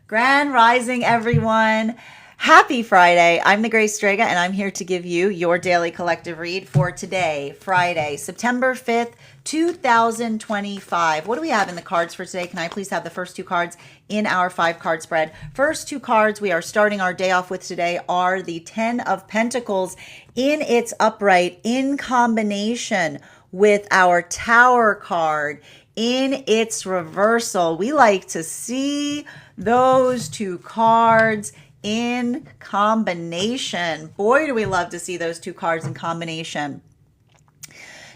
Grand Rising, everyone. Happy Friday. I'm the Grace Strega, and I'm here to give you your daily collective read for today, Friday, September 5th, 2025. What do we have in the cards for today? Can I please have the first two cards in our 5 card spread? First two cards we are starting our day off with today are the 10 of Pentacles in its upright in combination with our Tower card in its reversal. We like to see those two cards in combination. Boy, do we love to see those two cards in combination.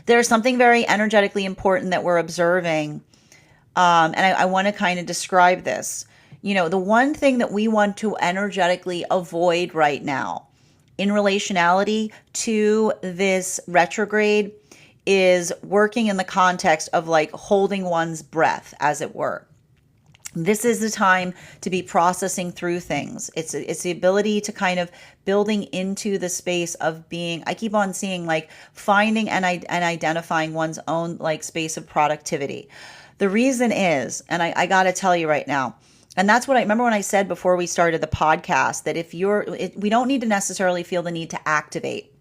There's something very energetically important that we're observing. And I want to kind of describe this. You know, the one thing that we want to energetically avoid right now in relationality to this retrograde is working in the context of like holding one's breath, as it were. This is the time to be processing through things. It's the ability to kind of building into the space of being, I keep on seeing like finding and identifying one's own like space of productivity. The reason is, and I got to tell you right now, and that's what I remember when I said before we started the podcast, that we don't need to necessarily feel the need to activate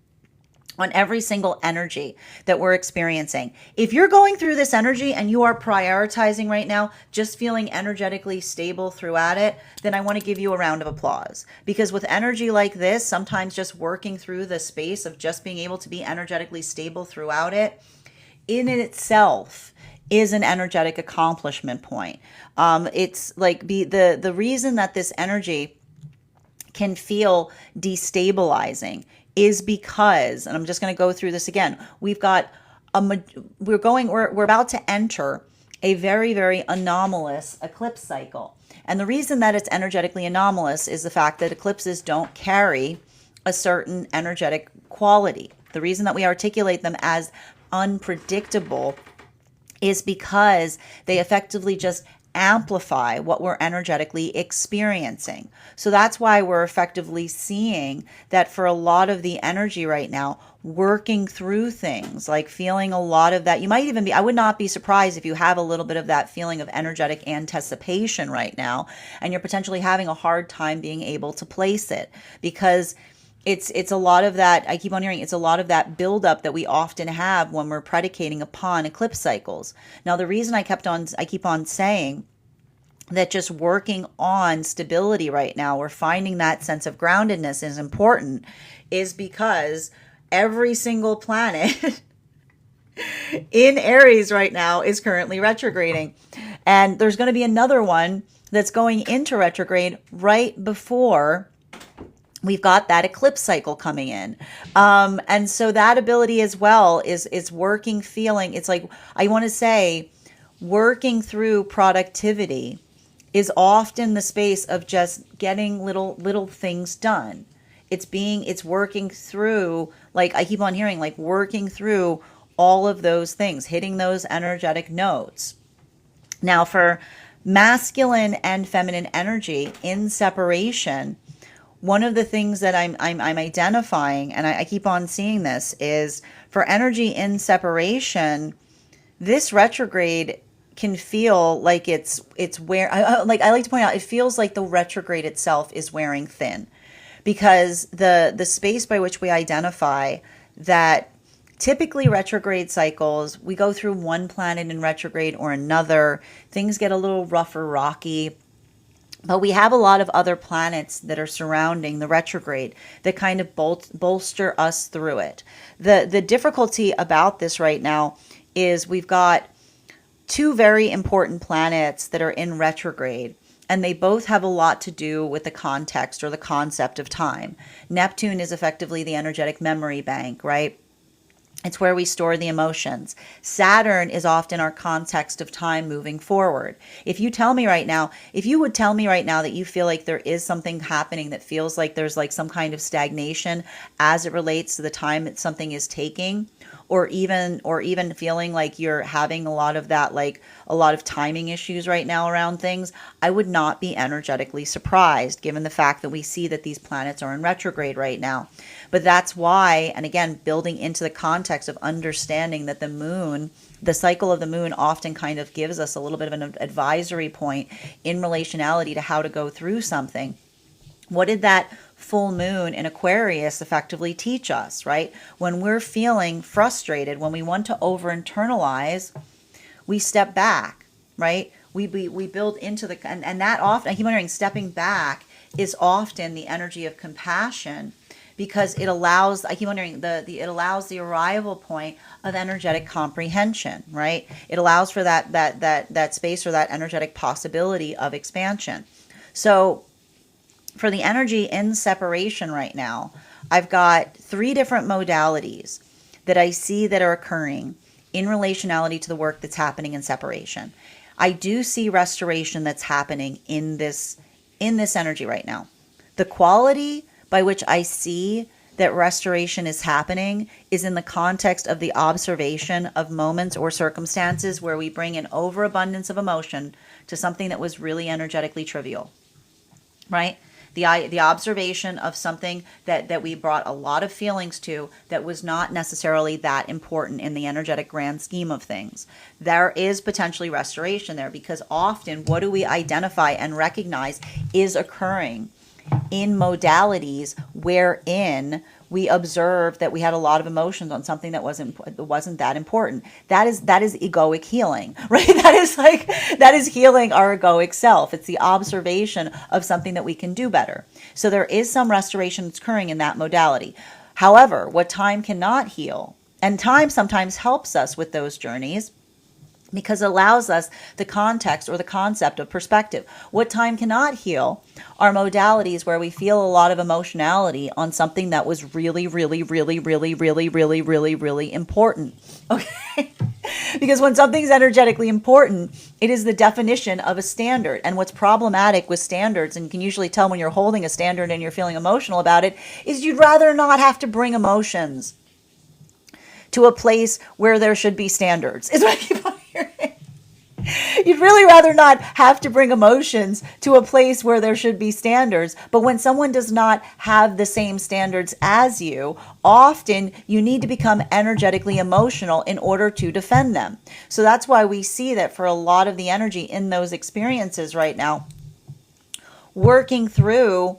on every single energy that we're experiencing. If you're going through this energy and you are prioritizing right now, just feeling energetically stable throughout it, then I want to give you a round of applause. Because with energy like this, sometimes just working through the space of just being able to be energetically stable throughout it, in itself is an energetic accomplishment point. It's like the reason that this energy can feel destabilizing is because, and I'm just going to go through this again. We're about to enter a very, very anomalous eclipse cycle. And the reason that it's energetically anomalous is the fact that eclipses don't carry a certain energetic quality. The reason that we articulate them as unpredictable is because they effectively just amplify what we're energetically experiencing. So that's why we're effectively seeing that for a lot of the energy right now, working through things, like feeling a lot of that. You might even be, I would not be surprised if you have a little bit of that feeling of energetic anticipation right now, and you're potentially having a hard time being able to place it because it's a lot of that. I keep on hearing it's a lot of that buildup that we often have when we're predicating upon eclipse cycles. Now, the reason I keep on saying that just working on stability right now, we're finding that sense of groundedness is important, is because every single planet in Aries right now is currently retrograding. And there's going to be another one that's going into retrograde right before we've got that eclipse cycle coming in. And so that ability as well is working, feeling, it's like, I want to say working through productivity is often the space of just getting little things done. It's working through, like I keep on hearing, like working through all of those things, hitting those energetic notes. Now for masculine and feminine energy in separation, one of the things that I'm identifying, and I keep on seeing this, is for energy in separation, this retrograde can feel like it's where I like to point out, it feels like the retrograde itself is wearing thin, because the space by which we identify that typically retrograde cycles, we go through one planet in retrograde or another, things get a little rough or rocky. But we have a lot of other planets that are surrounding the retrograde that kind of bolster us through it. The difficulty about this right now is we've got two very important planets that are in retrograde, and they both have a lot to do with the context or the concept of time. Neptune is effectively the energetic memory bank, right? It's where we store the emotions. Saturn is often our context of time moving forward. If you would tell me right now that you feel like there is something happening that feels like there's like some kind of stagnation as it relates to the time that something is taking, or even feeling like you're having a lot of that, like a lot of timing issues right now around things, I would not be energetically surprised given the fact that we see that these planets are in retrograde right now. But that's why, and again, building into the context of understanding that the cycle of the moon often kind of gives us a little bit of an advisory point in relationality to how to go through something. What did that full moon in Aquarius effectively teach us, right? When we're feeling frustrated, when we want to over internalize, we step back, right? We build into and that often, I keep wondering, stepping back is often the energy of compassion, because it allows, I keep wondering, it allows the arrival point of energetic comprehension, right? It allows for that space or that energetic possibility of expansion. So for the energy in separation right now, I've got 3 different modalities that I see that are occurring in relationality to the work that's happening in separation. I do see restoration that's happening in this energy right now. The quality by which I see that restoration is happening is in the context of the observation of moments or circumstances where we bring an overabundance of emotion to something that was really energetically trivial, right? The observation of something that we brought a lot of feelings to that was not necessarily that important in the energetic grand scheme of things. There is potentially restoration there, because often what do we identify and recognize is occurring in modalities wherein we observe that we had a lot of emotions on something that wasn't that important. That is egoic healing, right? That is healing our egoic self. It's the observation of something that we can do better. So there is some restoration that's occurring in that modality. However, what time cannot heal, and time sometimes helps us with those journeys, because it allows us the context or the concept of perspective. What time cannot heal are modalities where we feel a lot of emotionality on something that was really, really, really, really, really, really, really, really important. Okay? Because when something's energetically important, it is the definition of a standard. And what's problematic with standards, and you can usually tell when you're holding a standard and you're feeling emotional about it, is you'd rather not have to bring emotions to a place where there should be standards. Is what I keep on hearing. You'd really rather not have to bring emotions to a place where there should be standards. But when someone does not have the same standards as you, often you need to become energetically emotional in order to defend them. So that's why we see that for a lot of the energy in those experiences right now, working through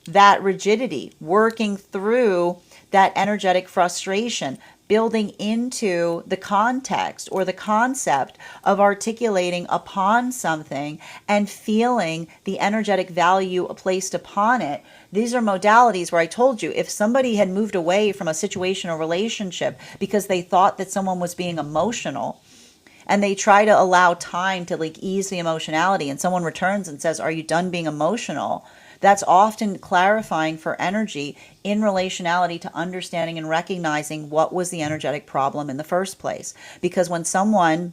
that rigidity, working through that energetic frustration, building into the context or the concept of articulating upon something and feeling the energetic value placed upon it. These are modalities where I told you, if somebody had moved away from a situation or relationship because they thought that someone was being emotional, and they try to allow time to ease the emotionality, and someone returns and says, "Are you done being emotional?" That's often clarifying for energy in relationality to understanding and recognizing what was the energetic problem in the first place. Because when someone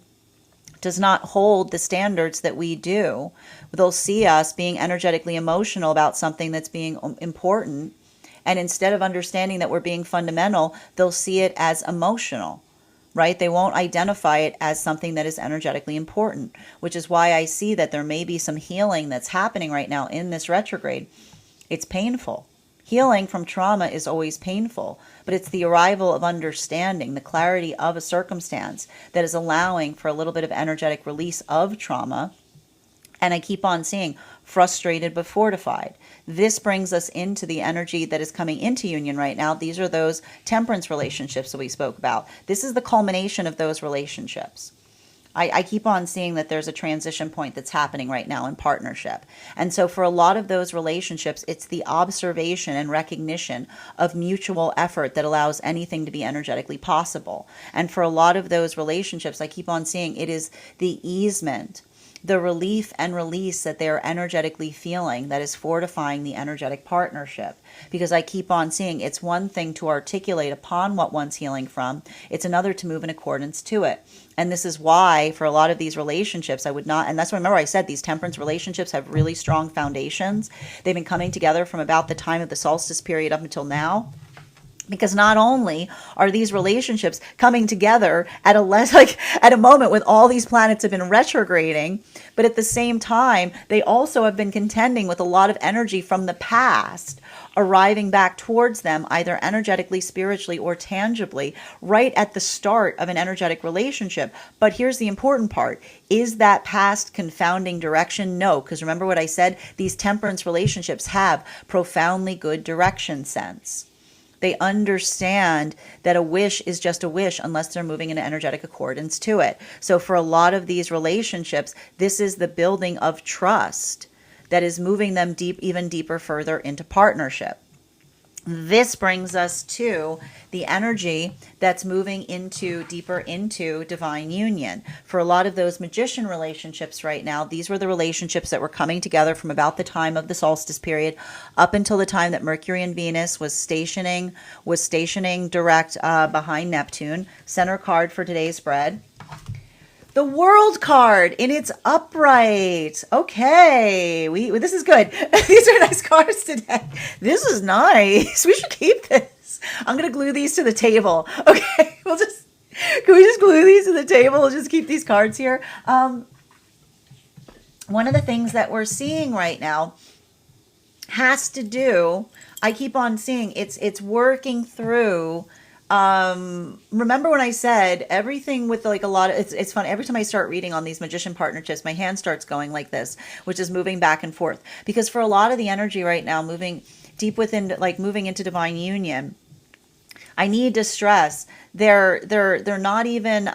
does not hold the standards that we do, they'll see us being energetically emotional about something that's being important. And instead of understanding that we're being fundamental, they'll see it as emotional. Right? They won't identify it as something that is energetically important, which is why I see that there may be some healing that's happening right now in this retrograde. It's painful. Healing from trauma is always painful, but it's the arrival of understanding, the clarity of a circumstance that is allowing for a little bit of energetic release of trauma. And I keep on seeing frustrated but fortified. This brings us into the energy that is coming into union right now. These are those temperance relationships that we spoke about. This is the culmination of those relationships. I keep on seeing that there's a transition point that's happening right now in partnership. And so for a lot of those relationships, it's the observation and recognition of mutual effort that allows anything to be energetically possible. And for a lot of those relationships, I keep on seeing it is the easement, the relief and release that they're energetically feeling that is fortifying the energetic partnership. Because I keep on seeing it's one thing to articulate upon what one's healing from, it's another to move in accordance to it. And this is why for a lot of these relationships, I would not, and that's what, remember I said these temperance relationships have really strong foundations. They've been coming together from about the time of the solstice period up until now. Because not only are these relationships coming together at a less like at a moment when all these planets have been retrograding, but at the same time they also have been contending with a lot of energy from the past arriving back towards them, either energetically, spiritually, or tangibly, right at the start of an energetic relationship. But here's the important part. Is that past confounding direction? No, because remember what I said? These temperance relationships have profoundly good direction sense. They understand that a wish is just a wish unless they're moving in energetic accordance to it. So for a lot of these relationships, this is the building of trust that is moving them deep, even deeper, further into partnership. This brings us to the energy that's moving into deeper into divine union. For a lot of those magician relationships right now, these were the relationships that were coming together from about the time of the solstice period up until the time that Mercury and Venus was stationing direct behind Neptune. Center card for today's spread. The World card in its upright. Okay, this is good. These are nice cards today. This is nice. We should keep this. I'm gonna glue these to the table. Okay, can we just glue these to the table? We'll just keep these cards here. One of the things that we're seeing right now has to do. I keep on seeing it's working through. Remember when I said everything with like a lot of it's fun every time I start reading on these magician partnerships, my hand starts going like this, which is moving back and forth, because for a lot of the energy right now moving deep within, like moving into divine union, I need to stress they're not even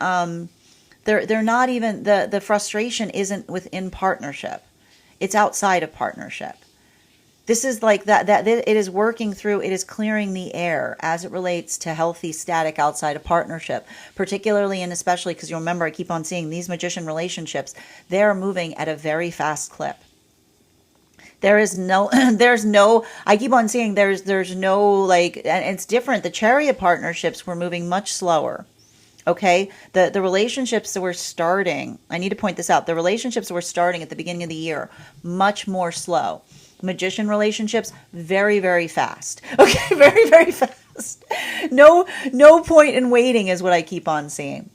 they're not even the frustration isn't within partnership, it's outside of partnership. This is like that it is working through, it is clearing the air as it relates to healthy static outside of partnership, particularly and especially because you remember I keep on seeing these magician relationships, they're moving at a very fast clip. There's no, I keep on seeing there's no like, and it's different. The chariot partnerships were moving much slower. Okay. The relationships that were starting, I need to point this out. The relationships that were starting at the beginning of the year, much more slow. Magician relationships, very, very fast. Okay, very, very fast. No point in waiting is what I keep on seeing.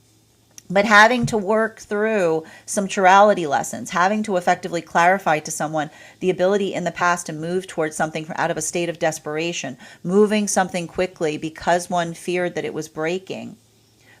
But having to work through some chirality lessons, having to effectively clarify to someone the ability in the past to move towards something out of a state of desperation, moving something quickly because one feared that it was breaking,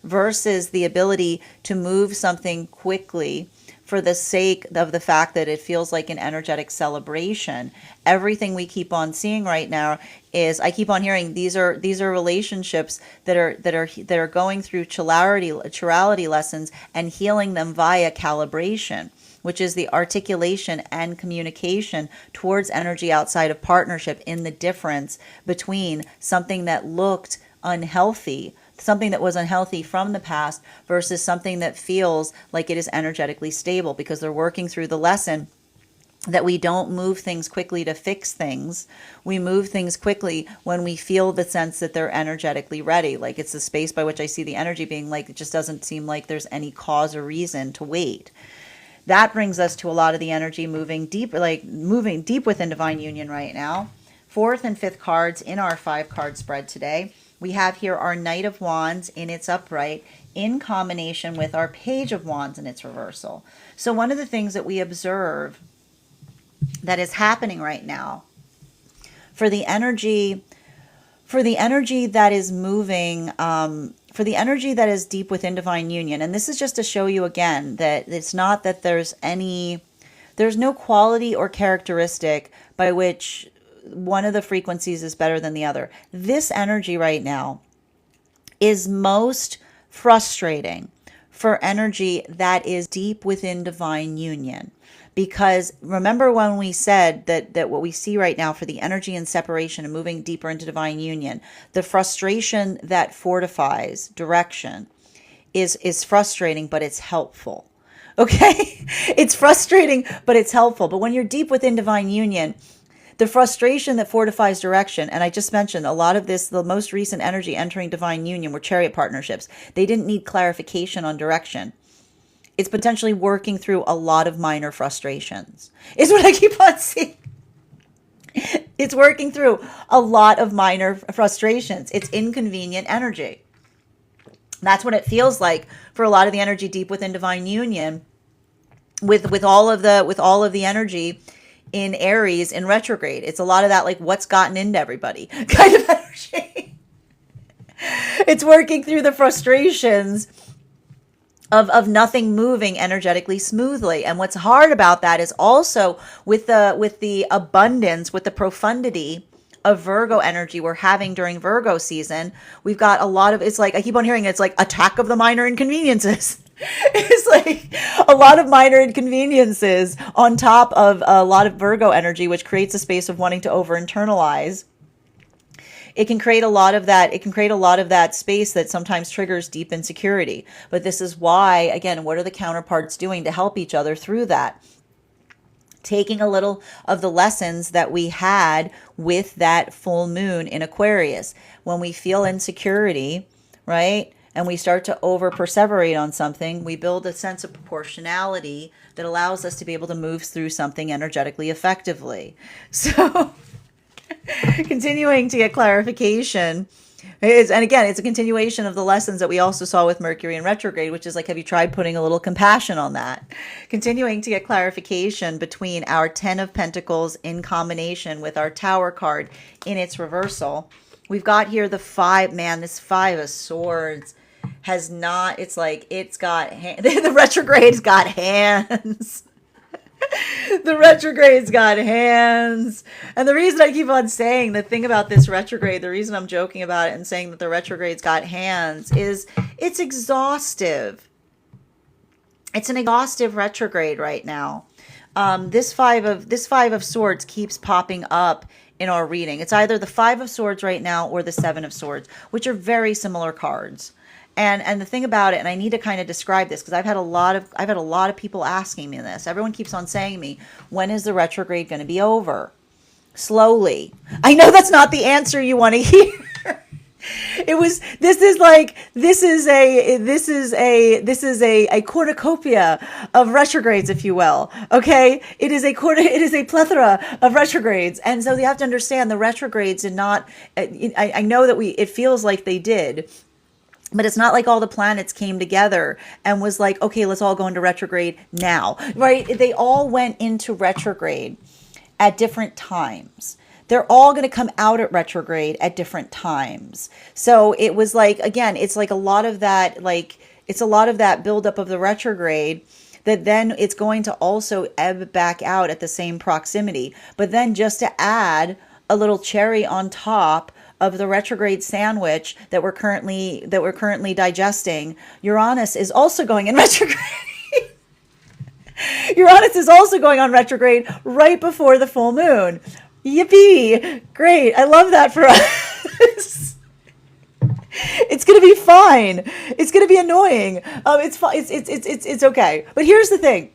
versus the ability to move something quickly for the sake of the fact that it feels like an energetic celebration. Everything we keep on seeing right now is, I keep on hearing these are relationships that are going through chirality lessons and healing them via calibration, which is the articulation and communication towards energy outside of partnership, in the difference between something that looked unhealthy, something that was unhealthy from the past, versus something that feels like it is energetically stable, because they're working through the lesson that we don't move things quickly to fix things. We move things quickly when we feel the sense that they're energetically ready. Like it's the space by which I see the energy being like, it just doesn't seem like there's any cause or reason to wait. That brings us to a lot of the energy moving deep within divine union right now. Fourth and fifth cards in our 5-card spread today. We have here our Knight of Wands in its upright in combination with our Page of Wands in its reversal. So one of the things that we observe that is happening right now for the energy that is moving, for the energy that is deep within divine union, and this is just to show you again that it's not that there's no quality or characteristic by which one of the frequencies is better than the other. This energy right now is most frustrating for energy that is deep within divine union. Because remember when we said that what we see right now for the energy and separation and moving deeper into divine union, the frustration that fortifies direction is frustrating, but it's helpful. Okay? It's frustrating, but it's helpful. But when you're deep within divine union, the frustration that fortifies direction, and I just mentioned a lot of this, the most recent energy entering divine union were chariot partnerships. They didn't need clarification on direction. It's potentially working through a lot of minor frustrations, is what I keep on seeing. It's working through a lot of minor frustrations. It's inconvenient energy. That's what it feels like for a lot of the energy deep within divine union with all of the energy in Aries in retrograde. It's a lot of that, like, what's gotten into everybody kind of energy. It's working through the frustrations of nothing moving energetically smoothly. And what's hard about that is also with the abundance, with the profundity of Virgo energy we're having during Virgo season, we've got a lot of, it's like, I keep on hearing it's like attack of the minor inconveniences. It's like a lot of minor inconveniences on top of a lot of Virgo energy, which creates a space of wanting to over internalize. It can create a lot of that. It can create a lot of that space that sometimes triggers deep insecurity. But this is why, again, what are the counterparts doing to help each other through that? Taking a little of the lessons that we had with that full moon in Aquarius. When we feel insecurity, right? And we start to over perseverate on something, we build a sense of proportionality that allows us to be able to move through something energetically effectively. So continuing to get clarification is, and again, it's a continuation of the lessons that we also saw with Mercury in retrograde, which is like, have you tried putting a little compassion on that? Continuing to get clarification between our 10 of Pentacles in combination with our Tower card in its reversal. We've got here the 5, man, this 5 of Swords has not, it's like, it's got, the retrograde's got hands. The retrograde's got hands. And the reason I keep on saying the thing about this retrograde, the reason I'm joking about it and saying that the retrograde's got hands is it's exhaustive. It's an exhaustive retrograde right now. This five of Swords keeps popping up in our reading. It's either the 5 of Swords right now or the 7 of Swords, which are very similar cards. And the thing about it, and I need to kind of describe this because I've had a lot of people asking me this. Everyone keeps on saying to me, when is the retrograde going to be over? Slowly. I know that's not the answer you want to hear. This is a cornucopia of retrogrades, if you will. Okay. It is a plethora of retrogrades. And so you have to understand the retrogrades did not, I know that it feels like they did, but it's not like all the planets came together and was like, okay, let's all go into retrograde now, right? They all went into retrograde at different times. They're all going to come out at retrograde at different times. So it was like, again, it's like a lot of that, buildup of the retrograde that then it's going to also ebb back out at the same proximity. But then just to add a little cherry on top of the retrograde sandwich that we're currently digesting, Uranus is also going in retrograde. Uranus is also going on retrograde right before the full moon. Yippee! Great. I love that for us. It's going to be fine. It's going to be annoying. It's fine. It's okay. But here's the thing.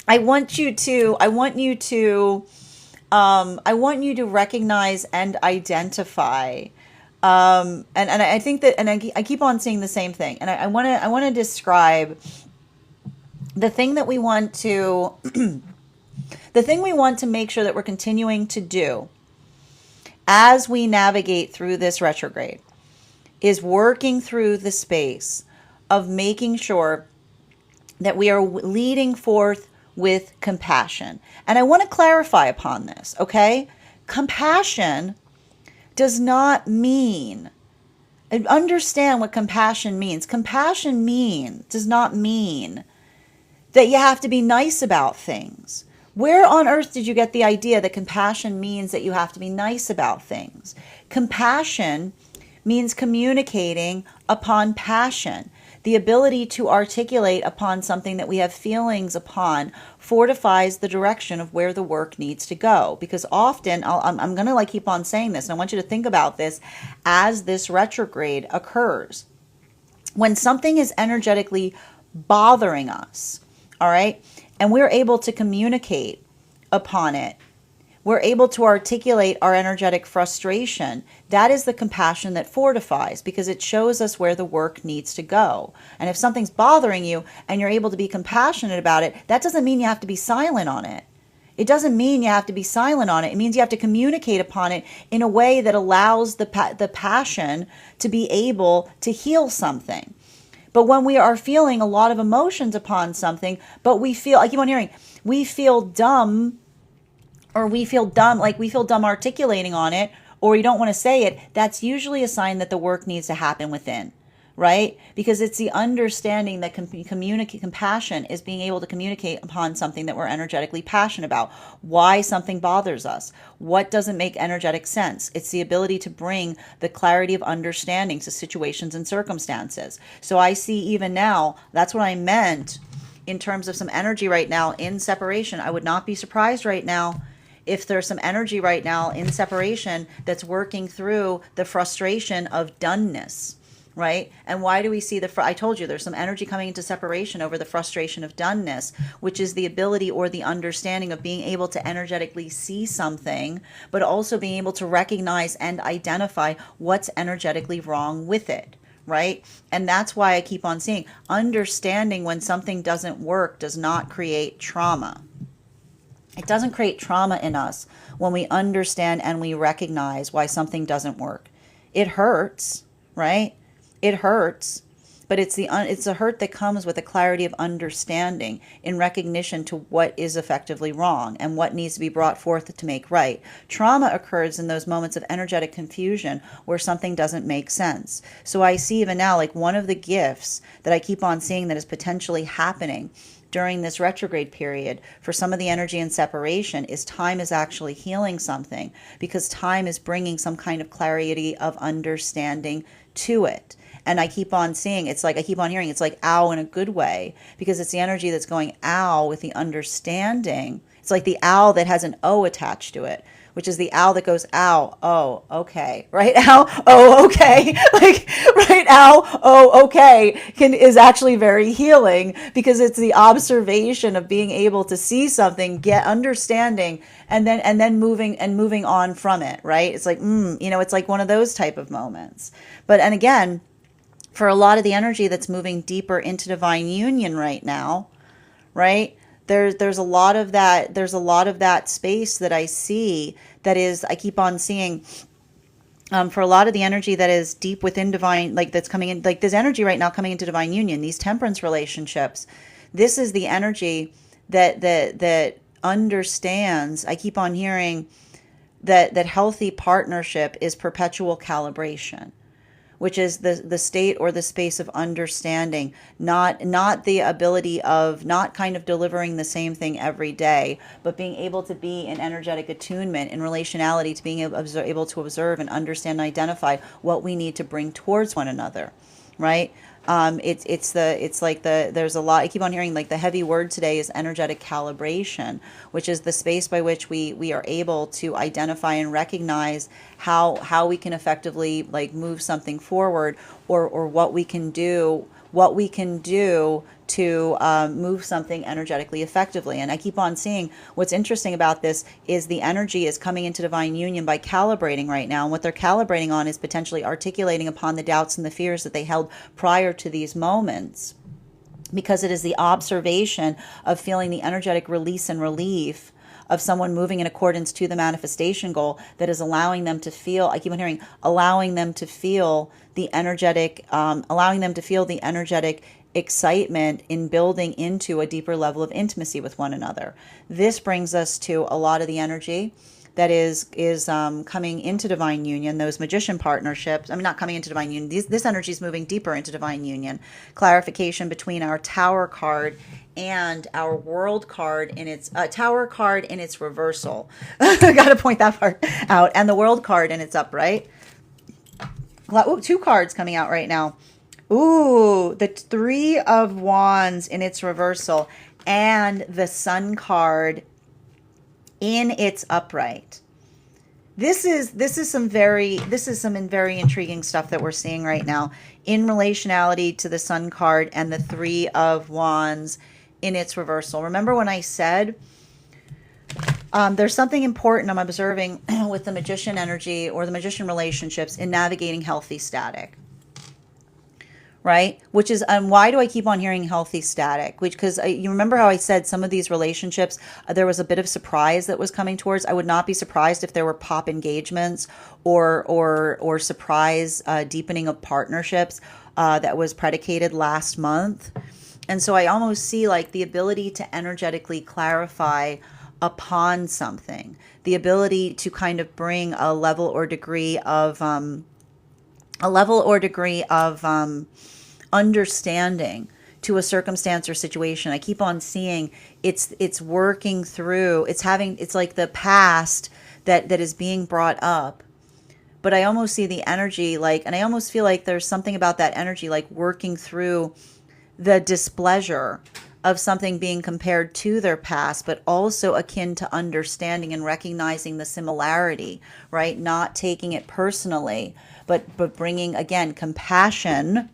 I want you to recognize and identify, and I think that, and I keep on seeing the same thing, and I want to describe the thing that we want to, the thing we want to make sure that we're continuing to do as we navigate through this retrograde is working through the space of making sure that we are leading forth with compassion. And I want to clarify upon this, okay? Compassion does not mean, understand what compassion means. Compassion does not mean that you have to be nice about things. Where on earth did you get the idea that compassion means that you have to be nice about things? Compassion means communicating upon passion. The ability to articulate upon something that we have feelings upon fortifies the direction of where the work needs to go. Because often, I'm going to keep on saying this, and I want you to think about this as this retrograde occurs. When something is energetically bothering us, all right, and we're able to communicate upon it, we're able to articulate our energetic frustration. That is the compassion that fortifies, because it shows us where the work needs to go. And if something's bothering you and you're able to be compassionate about it, that doesn't mean you have to be silent on it. It doesn't mean you have to be silent on it. It means you have to communicate upon it in a way that allows the passion to be able to heal something. But when we are feeling a lot of emotions upon something, but we feel, I keep on hearing, we feel dumb, or we feel dumb, like we feel dumb articulating on it, or you don't want to say it, that's usually a sign that the work needs to happen within, right? Because it's the understanding that compassion is being able to communicate upon something that we're energetically passionate about. Why something bothers us. What doesn't make energetic sense. It's the ability to bring the clarity of understanding to situations and circumstances. So I see even now, that's what I meant in terms of some energy right now in separation. I would not be surprised right now if there's some energy right now in separation that's working through the frustration of doneness, right? And why do we see I told you there's some energy coming into separation over the frustration of doneness, which is the ability or the understanding of being able to energetically see something, but also being able to recognize and identify what's energetically wrong with it. Right? And that's why I keep on saying understanding when something doesn't work does not create trauma. It doesn't create trauma in us when we understand and we recognize why something doesn't work. It hurts, right? It hurts, but it's a hurt that comes with a clarity of understanding in recognition to what is effectively wrong and what needs to be brought forth to make right. Trauma occurs in those moments of energetic confusion where something doesn't make sense. So I see even now, like one of the gifts that I keep on seeing that is potentially happening during this retrograde period for some of the energy and separation is time is actually healing something, because time is bringing some kind of clarity of understanding to it. And I keep on seeing, it's like, I keep on hearing, it's like ow in a good way, because it's the energy that's going ow with the understanding. It's like the owl that has an O attached to it, which is the owl that goes, ow, oh, okay, right? Ow, oh, okay. Like, right, ow, oh, okay, is actually very healing, because it's the observation of being able to see something, get understanding, and then moving on from it, right? It's like, it's like one of those type of moments. But, and again, for a lot of the energy that's moving deeper into divine union right now, right? There's a lot of that space that I see that is, I keep on seeing, for a lot of the energy that is deep within divine, like that's coming in, like this energy right now coming into divine union, these temperance relationships, this is the energy that understands. I keep on hearing that healthy partnership is perpetual calibration, which is the state or the space of understanding, not the ability of not kind of delivering the same thing every day, but being able to be in energetic attunement, in relationality, to being able to observe and understand and identify what we need to bring towards one another, right? There's a lot, I keep on hearing, like the heavy word today is energetic calibration, which is the space by which we are able to identify and recognize how we can effectively like move something forward, or what we can do to move something energetically effectively. And I keep on seeing what's interesting about this is the energy is coming into divine union by calibrating right now. And what they're calibrating on is potentially articulating upon the doubts and the fears that they held prior to these moments, because it is the observation of feeling the energetic release and relief of someone moving in accordance to the manifestation goal that is allowing them to feel, I keep on hearing, allowing them to feel the energetic excitement in building into a deeper level of intimacy with one another. This brings us to a lot of the energy that is coming into divine union, those magician partnerships. I mean, not coming into divine union. This energy is moving deeper into divine union. Clarification between our Tower card and our World card in its Tower card in its reversal. I got to point that part out. And the World card in its upright. Ooh, 2 cards coming out right now. Ooh, the 3 of Wands in its reversal and the Sun card in its upright. This is some very intriguing stuff that we're seeing right now in relationality to the Sun card and the 3 of Wands in its reversal. Remember when I said there's something important I'm observing with the magician energy or the magician relationships in navigating healthy static. right? Which is, why do I keep on hearing healthy static? Which, because you remember how I said some of these relationships, there was a bit of surprise that was coming towards. I would not be surprised if there were pop engagements or surprise deepening of partnerships that was predicated last month. And so I almost see like the ability to energetically clarify upon something, the ability to kind of bring a level or degree of understanding to a circumstance or situation. I keep on seeing it's working through, it's like the past that is being brought up. But I almost see the energy like, and I almost feel like there's something about that energy like working through the displeasure of something being compared to their past, but also akin to understanding and recognizing the similarity, right? Not taking it personally, but bringing, again, compassion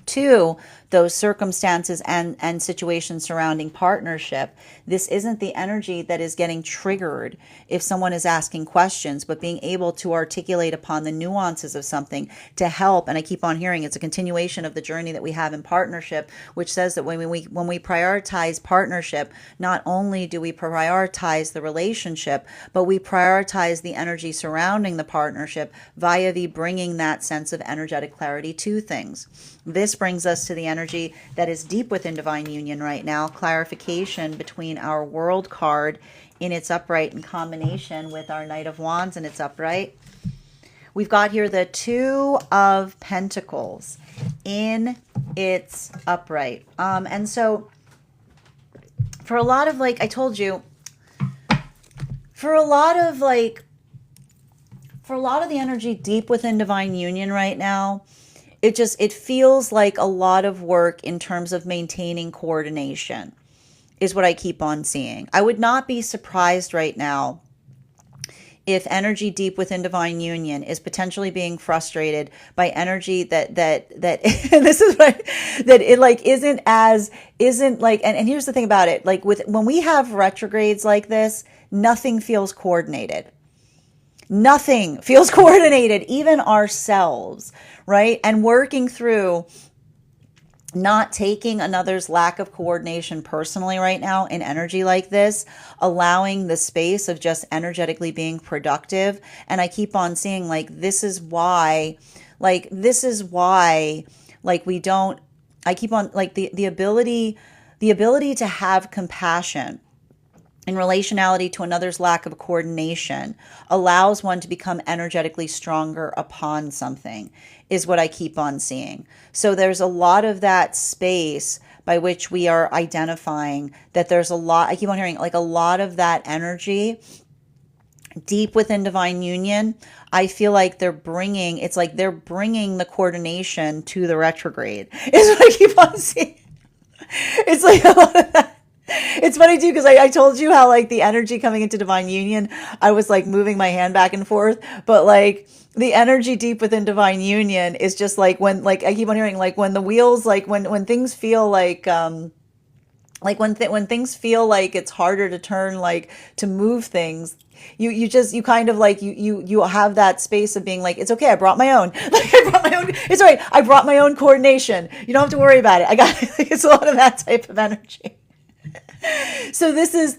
to those circumstances and situations surrounding partnership. This isn't the energy that is getting triggered if someone is asking questions, but being able to articulate upon the nuances of something to help. And I keep on hearing it's a continuation of the journey that we have in partnership, which says that when we prioritize partnership, not only do we prioritize the relationship, but we prioritize the energy surrounding the partnership via the bringing that sense of energetic clarity to things. This brings us to the energy that is deep within divine union right now, clarification between our world card in its upright in combination with our Knight of Wands in its upright. We've got here the Two of Pentacles in its upright. And so for a lot of, like I told you, for a lot of the energy deep within divine union right now, it feels like a lot of work in terms of maintaining coordination is what I keep on seeing. I would not be surprised right now if energy deep within divine union is potentially being frustrated by energy that this is what that it like isn't like, and here's the thing about it, like when we have retrogrades like this, nothing feels coordinated. Nothing feels coordinated, even ourselves, right? And working through not taking another's lack of coordination personally right now in energy like this, allowing the space of just energetically being productive. And I keep on seeing this is why we don't, I keep on the ability to have compassion in relationality to another's lack of coordination allows one to become energetically stronger upon something, is what I keep on seeing. So there's a lot of that space by which we are identifying that there's a lot, I keep on hearing a lot of that energy deep within divine union. I feel like they're bringing the coordination to the retrograde, is what I keep on seeing. It's like a lot of that. It's funny too, because I told you how the energy coming into divine union, I was moving my hand back and forth, but the energy deep within divine union is just when I keep on hearing when the wheels when things feel when things feel like it's harder to turn to move things, you have that space of being it's okay, I brought my own it's all right, I brought my own coordination, you don't have to worry about it, I got it. It's a lot of that type of energy. So this is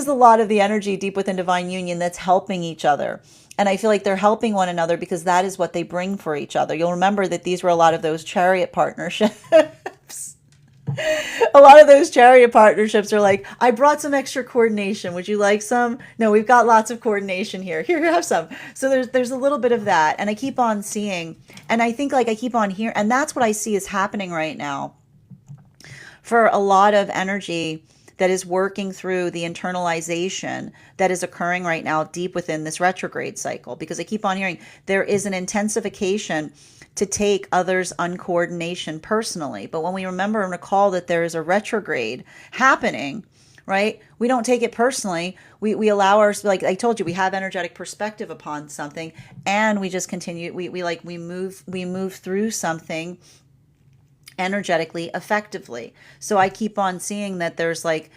a lot of the energy deep within divine union that's helping each other. And I feel like they're helping one another because that is what they bring for each other. You'll remember that these were a lot of those chariot partnerships. A lot of those chariot partnerships are I brought some extra coordination. Would you like some? No, we've got lots of coordination here. Here, have some. So there's a little bit of that. And I keep on seeing, and I think I keep on hearing, and that's what I see is happening right now for a lot of energy that is working through the internalization that is occurring right now deep within this retrograde cycle. Because I keep on hearing there is an intensification to take others' uncoordination personally. But when we remember and recall that there is a retrograde happening, right? We don't take it personally. We allow our, I told you, we have energetic perspective upon something, and we just continue. We move through something energetically effectively. So I keep on seeing that there's I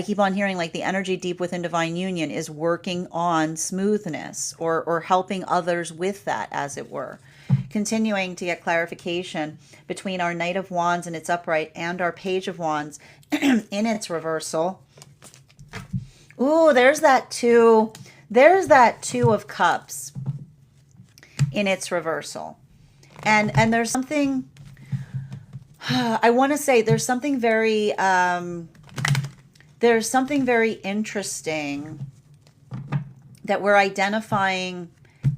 keep on hearing the energy deep within divine union is working on smoothness or helping others with that, as it were. Continuing to get clarification between our Knight of Wands in its upright and our Page of Wands in its reversal. Ooh, there's that two. There's that Two of Cups in its reversal. And there's something, I want to say there's something very interesting that we're identifying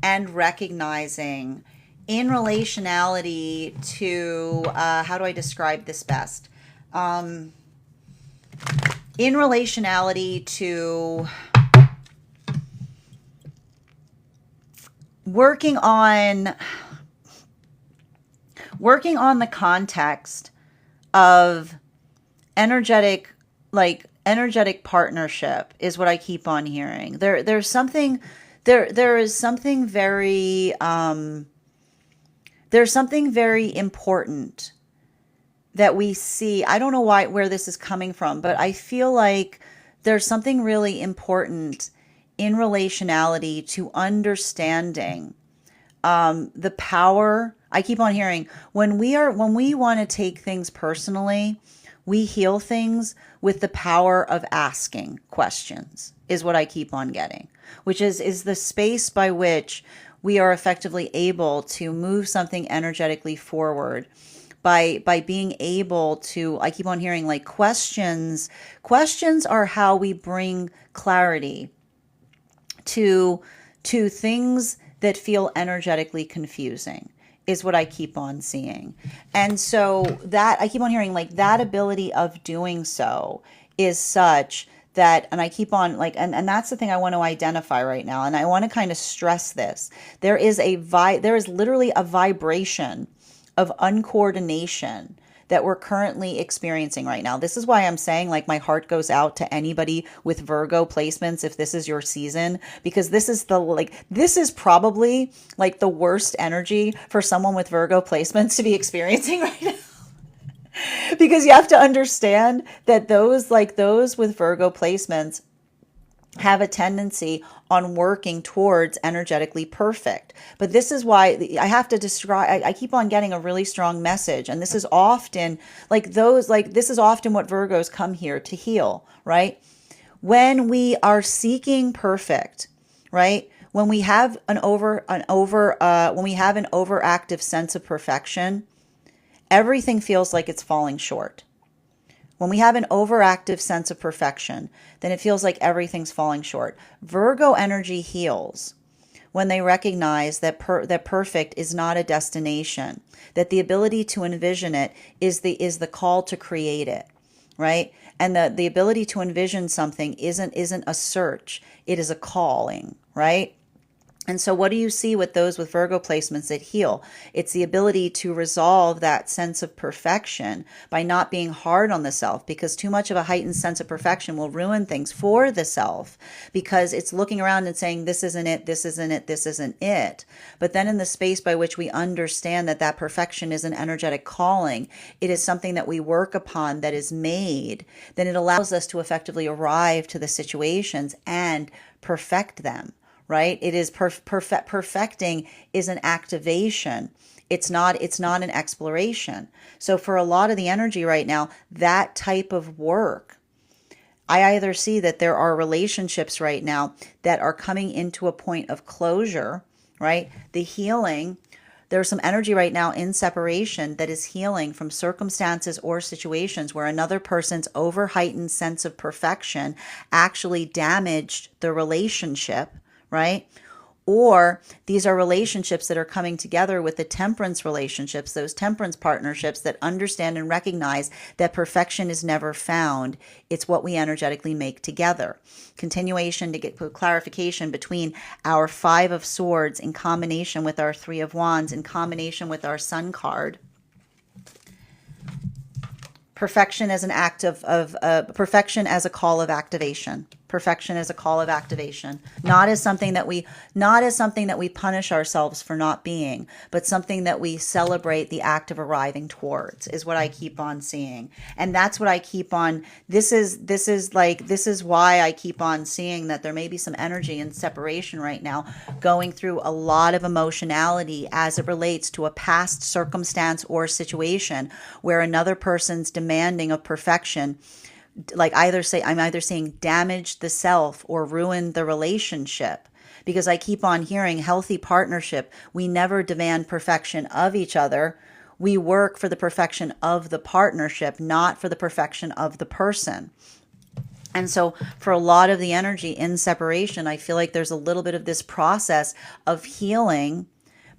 and recognizing in relationality to, how do I describe this best? In relationality to working on the context of energetic partnership is what I keep on hearing. There is something very there's something very important that we see. I don't know where this is coming from, but I feel like there's something really important in relationality to understanding the power. I keep on hearing when we want to take things personally, we heal things with the power of asking questions, is what I keep on getting, which is the space by which we are effectively able to move something energetically forward by being able to, I keep on hearing like questions are how we bring clarity to things that feel energetically confusing, is what I keep on seeing. And so that I keep on hearing like that ability of doing so is such that, and I keep on like, and that's the thing I want to identify right now. And I want to kind of stress this. There is literally a vibration of uncoordination that we're currently experiencing right now. This is why I'm saying like my heart goes out to anybody with Virgo placements if this is your season, because this is probably like the worst energy for someone with Virgo placements to be experiencing right now. Because you have to understand that those with Virgo placements have a tendency on working towards energetically perfect. But this is why I have to describe, I keep on getting a really strong message. And this is often this is often what Virgos come here to heal, right? When we are seeking perfect, right? When we have an overactive sense of perfection, everything feels like it's falling short. When we have an overactive sense of perfection, then it feels like everything's falling short. Virgo energy heals when they recognize that perfect is not a destination, that the ability to envision it is the call to create it, right? And the ability to envision something isn't a search, it is a calling, right? And so what do you see with those with Virgo placements that heal? It's the ability to resolve that sense of perfection by not being hard on the self, because too much of a heightened sense of perfection will ruin things for the self, because it's looking around and saying, this isn't it, this isn't it, this isn't it. But then in the space by which we understand that perfection is an energetic calling, it is something that we work upon, that is made, then it allows us to effectively arrive to the situations and perfect them. Right? It is perfecting is an activation. It's not an exploration. So for a lot of the energy right now, that type of work, I either see that there are relationships right now that are coming into a point of closure, right? The healing, there's some energy right now in separation that is healing from circumstances or situations where another person's over heightened sense of perfection actually damaged the relationship, right? Or these are relationships that are coming together with the temperance relationships, those temperance partnerships that understand and recognize that perfection is never found. It's what we energetically make together. Continuation to get clarification between our Five of Swords in combination with our Three of Wands, in combination with our Sun card. Perfection as an act of perfection as a call of activation. Perfection is a call of activation, not as something that we punish ourselves for not being, but something that we celebrate the act of arriving towards, is what I keep on seeing. And that's what I keep on, this is why I keep on seeing that there may be some energy in separation right now, going through a lot of emotionality as it relates to a past circumstance or situation where another person's demanding of perfection, like I'm either saying damage the self or ruin the relationship, because I keep on hearing healthy partnership. We never demand perfection of each other. We work for the perfection of the partnership, not for the perfection of the person. And so for a lot of the energy in separation, I feel like there's a little bit of this process of healing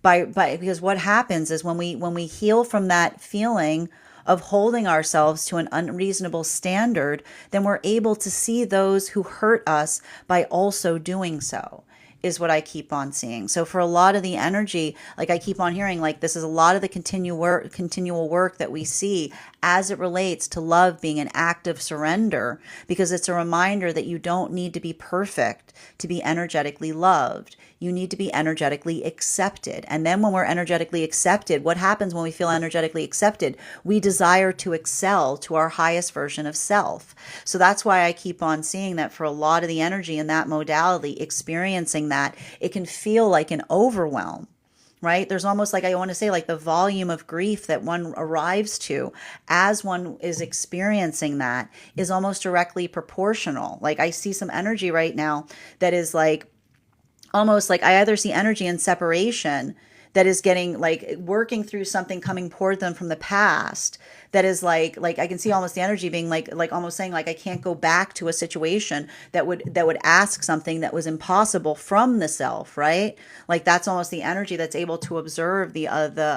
because what happens is when we heal from that feeling of holding ourselves to an unreasonable standard, then we're able to see those who hurt us by also doing so, is what I keep on seeing. So for a lot of the energy, like I keep on hearing, like this is a lot of the continual work that we see as it relates to love being an act of surrender, because it's a reminder that you don't need to be perfect to be energetically loved. You need to be energetically accepted. And then when we're energetically accepted, what happens when we feel energetically accepted? We desire to excel to our highest version of self. So that's why I keep on seeing that for a lot of the energy in that modality, experiencing that, it can feel like an overwhelm. Right? There's almost like, I want to say, like the volume of grief that one arrives to as one is experiencing that is almost directly proportional. Like I see some energy right now that is like, almost like I either see energy in separation that is getting like working through something coming toward them from the past that is like I can see almost the energy being like almost saying like I can't go back to a situation that would ask something that was impossible from the self, right? Like that's almost the energy that's able to observe the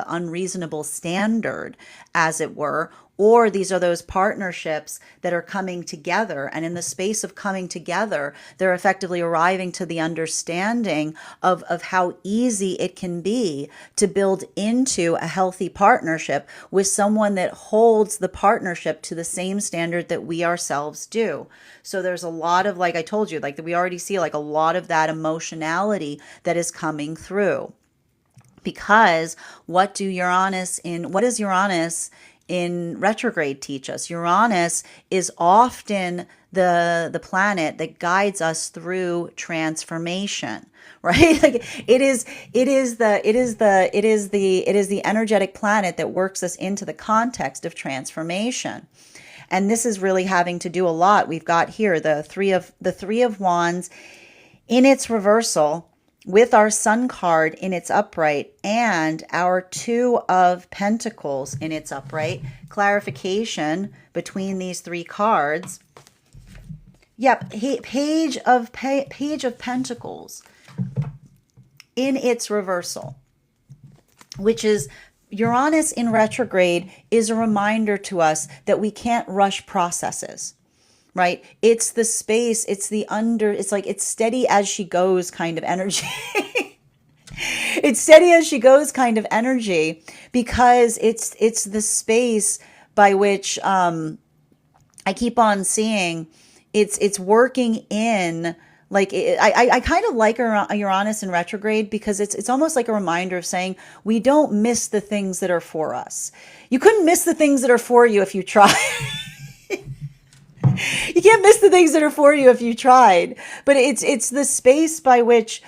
unreasonable standard, as it were. Or these are those partnerships that are coming together. And in the space of coming together, they're effectively arriving to the understanding of how easy it can be to build into a healthy partnership with someone that holds the partnership to the same standard that we ourselves do. So there's a lot of, like I told you, like we already see like a lot of that emotionality that is coming through. Because what does Uranus in retrograde teach us? Uranus is often the planet that guides us through transformation, right? Like it is the energetic planet that works us into the context of transformation. And this is really having to do a lot. We've got here the three of Wands in its reversal, with our Sun card in its upright and our Two of Pentacles in its upright. Clarification between these three cards. Yep, Page of Pentacles in its reversal, which is Uranus in retrograde, is a reminder to us that we can't rush processes. Right? It's the space, it's like it's steady as she goes kind of energy. It's steady as she goes kind of energy, because it's the space by which I keep on seeing it's working in, like I kind of like Uranus in retrograde, because it's almost like a reminder of saying we don't miss the things that are for us. You couldn't miss the things that are for you if you tried. You can't miss the things that are for you if you tried. But it's the space by which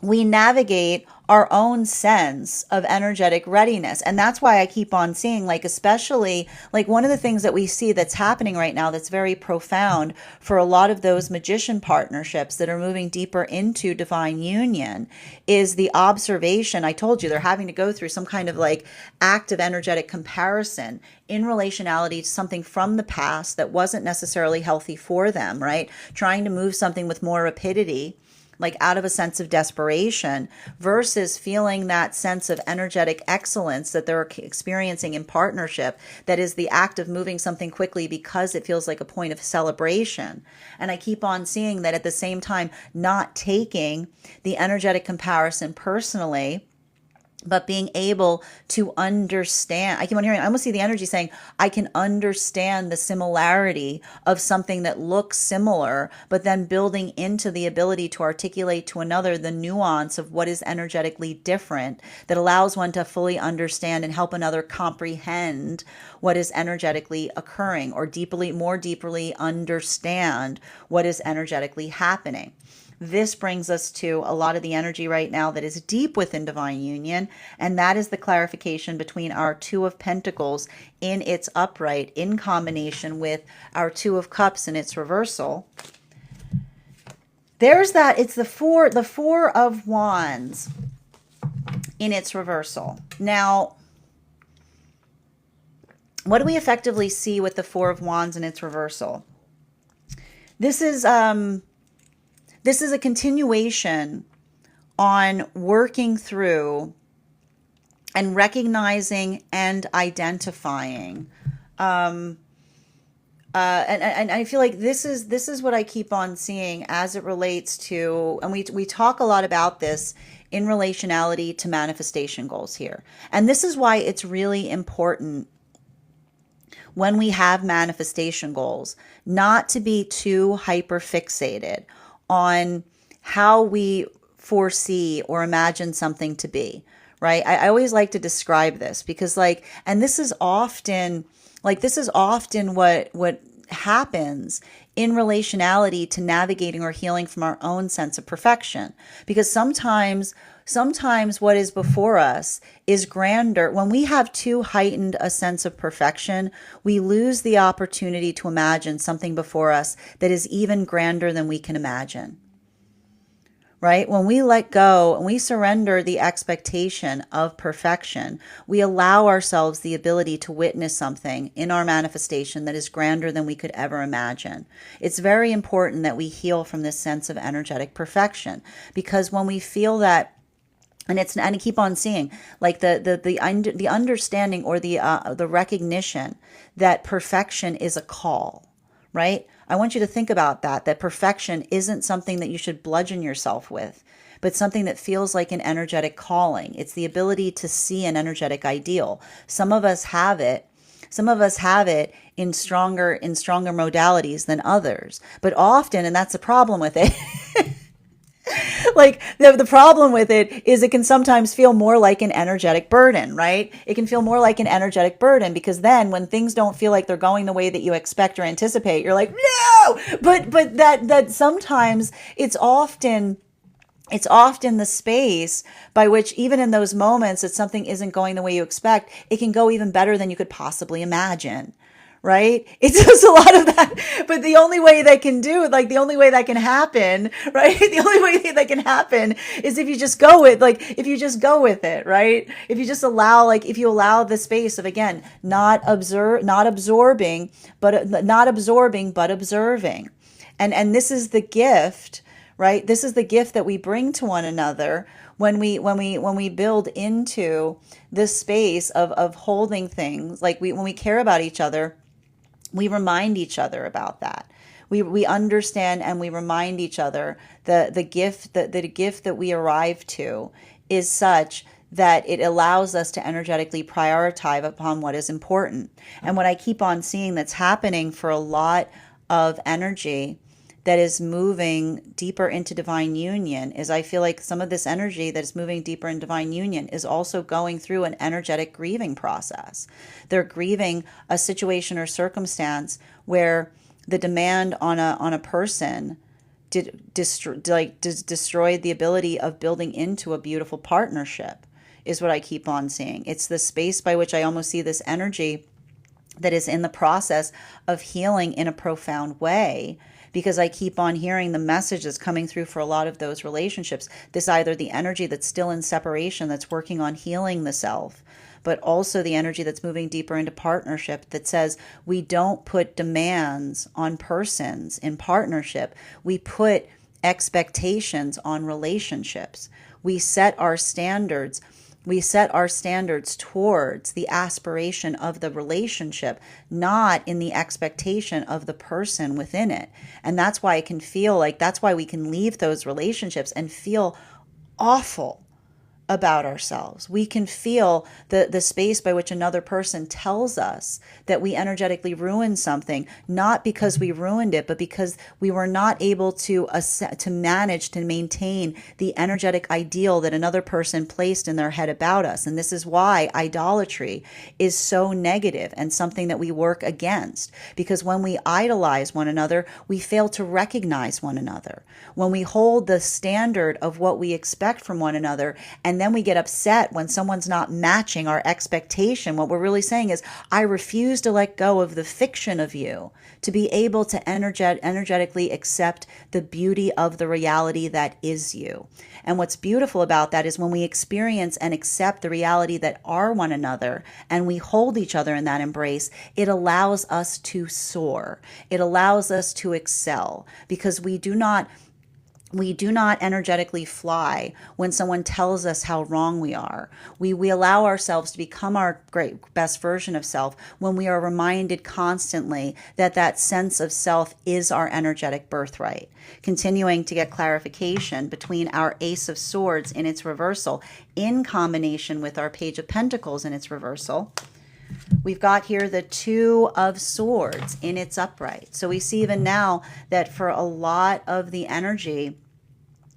we navigate our own sense of energetic readiness. And that's why I keep on seeing, like, especially like one of the things that we see that's happening right now that's very profound for a lot of those magician partnerships that are moving deeper into divine union is the observation. I told you they're having to go through some kind of like active energetic comparison in relationality to something from the past that wasn't necessarily healthy for them, right? Trying to move something with more rapidity, like out of a sense of desperation, versus feeling that sense of energetic excellence that they're experiencing in partnership, that is the act of moving something quickly because it feels like a point of celebration. And I keep on seeing that at the same time, not taking the energetic comparison personally, but being able to understand. I keep on hearing, I almost see the energy saying, I can understand the similarity of something that looks similar, but then building into the ability to articulate to another the nuance of what is energetically different, that allows one to fully understand and help another comprehend what is energetically occurring, or more deeply understand what is energetically happening. This brings us to a lot of the energy right now that is deep within divine union, and that is the clarification between our Two of Pentacles in its upright in combination with our Two of Cups in its reversal. There's that, it's the four of Wands in its reversal. Now, what do we effectively see with the Four of Wands in its reversal? This is a continuation on working through and recognizing and identifying. And I feel like this is what I keep on seeing as it relates to, and we talk a lot about this in relationality to manifestation goals here. And this is why it's really important when we have manifestation goals, not to be too hyper fixated on how we foresee or imagine something to be, right? I always like to describe this because and this is often what happens in relationality to navigating or healing from our own sense of perfection. Because sometimes what is before us is grander. When we have too heightened a sense of perfection, we lose the opportunity to imagine something before us that is even grander than we can imagine. Right? When we let go and we surrender the expectation of perfection, we allow ourselves the ability to witness something in our manifestation that is grander than we could ever imagine. It's very important that we heal from this sense of energetic perfection, because when we feel that, and I keep on seeing like the understanding or the recognition that perfection is a call, right? I want you to think about that perfection isn't something that you should bludgeon yourself with, but something that feels like an energetic calling. It's the ability to see an energetic ideal. Some of us have it in stronger modalities than others, but often, and that's the problem with it. Like the problem with it is it can sometimes feel more like an energetic burden, right? It can feel more like an energetic burden because then when things don't feel like they're going the way that you expect or anticipate, you're like, no, but that sometimes it's often the space by which even in those moments that something isn't going the way you expect, it can go even better than you could possibly imagine. Right? It's just a lot of that. But the only way that can happen, right? The only way that can happen is if you just go with it, right? If you just allow, if you allow the space of, again, not absorbing, but observing. And this is the gift, right? This is the gift that we bring to one another when we build into this space of holding things, when we care about each other. We remind each other about that. We understand and we remind each other the gift that we arrive to is such that it allows us to energetically prioritize upon what is important. And what I keep on seeing that's happening for a lot of energy that is moving deeper into divine union is I feel like some of this energy that is moving deeper in divine union is also going through an energetic grieving process. They're grieving a situation or circumstance where the demand on a person destroyed the ability of building into a beautiful partnership, is what I keep on seeing. It's the space by which I almost see this energy that is in the process of healing in a profound way, because I keep on hearing the messages coming through for a lot of those relationships. This either the energy that's still in separation, that's working on healing the self, but also the energy that's moving deeper into partnership that says we don't put demands on persons in partnership. We put expectations on relationships. We set our standards towards the aspiration of the relationship, not in the expectation of the person within it. And that's why it can feel like, that's why we can leave those relationships and feel awful about ourselves. We can feel the space by which another person tells us that we energetically ruined something, not because we ruined it, but because we were not able to manage to maintain the energetic ideal that another person placed in their head about us. And this is why idolatry is so negative and something that we work against. Because when we idolize one another, we fail to recognize one another. When we hold the standard of what we expect from one another, and then we get upset when someone's not matching our expectation, what we're really saying is, I refuse to let go of the fiction of you to be able to energetically accept the beauty of the reality that is you. And what's beautiful about that is when we experience and accept the reality that are one another, and we hold each other in that embrace, it allows us to soar. It allows us to excel, because we do not energetically fly when someone tells us how wrong we are. We allow ourselves to become our great best version of self when we are reminded constantly that that sense of self is our energetic birthright. Continuing to get clarification between our Ace of Swords in its reversal in combination with our Page of Pentacles in its reversal. We've got here the Two of Swords in its upright. So we see even now that for a lot of the energy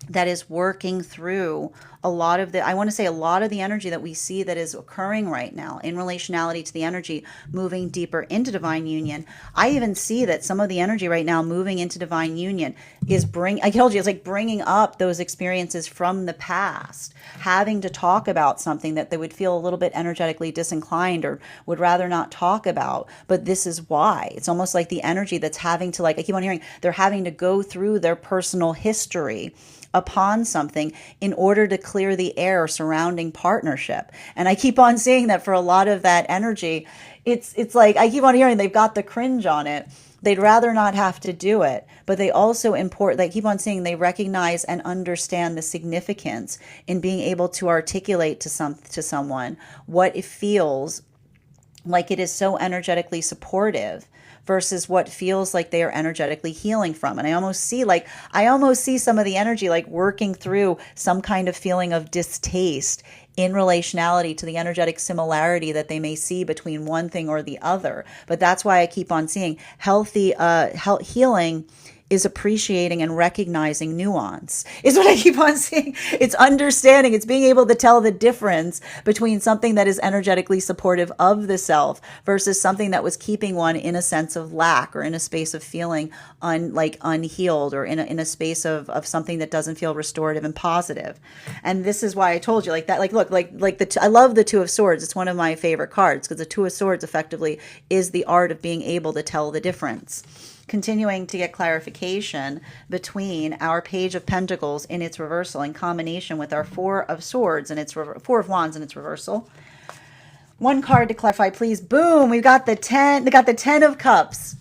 that is working through a lot of the, I want to say a lot of the energy that we see that is occurring right now in relationality to the energy moving deeper into divine union. I even see that some of the energy right now moving into divine union is I told you, it's like bringing up those experiences from the past, having to talk about something that they would feel a little bit energetically disinclined or would rather not talk about. But this is why. It's almost like the energy that's having to, like, I keep on hearing, they're having to go through their personal history upon something in order to clear the air surrounding partnership. And I keep on seeing that for a lot of that energy, it's like I keep on hearing they've got the cringe on it. They'd rather not have to do it, but they also they keep on saying they recognize and understand the significance in being able to articulate to someone what it feels like it is so energetically supportive versus what feels like they are energetically healing from. And I almost see some of the energy like working through some kind of feeling of distaste in relationality to the energetic similarity that they may see between one thing or the other. But that's why I keep on seeing healthy healing is appreciating and recognizing nuance, is what I keep on seeing. It's understanding, it's being able to tell the difference between something that is energetically supportive of the self versus something that was keeping one in a sense of lack or in a space of feeling unhealed or in a space of something that doesn't feel restorative and positive. And this is why I told you, like that, like, look, I love the Two of Swords. It's one of my favorite cards because the Two of Swords effectively is the art of being able to tell the difference. Continuing to get clarification between our Page of Pentacles in its reversal in combination with our Four of Swords and its Four of Wands in its reversal. One card to clarify, please. Boom! We've got the 10. They got the 10 of Cups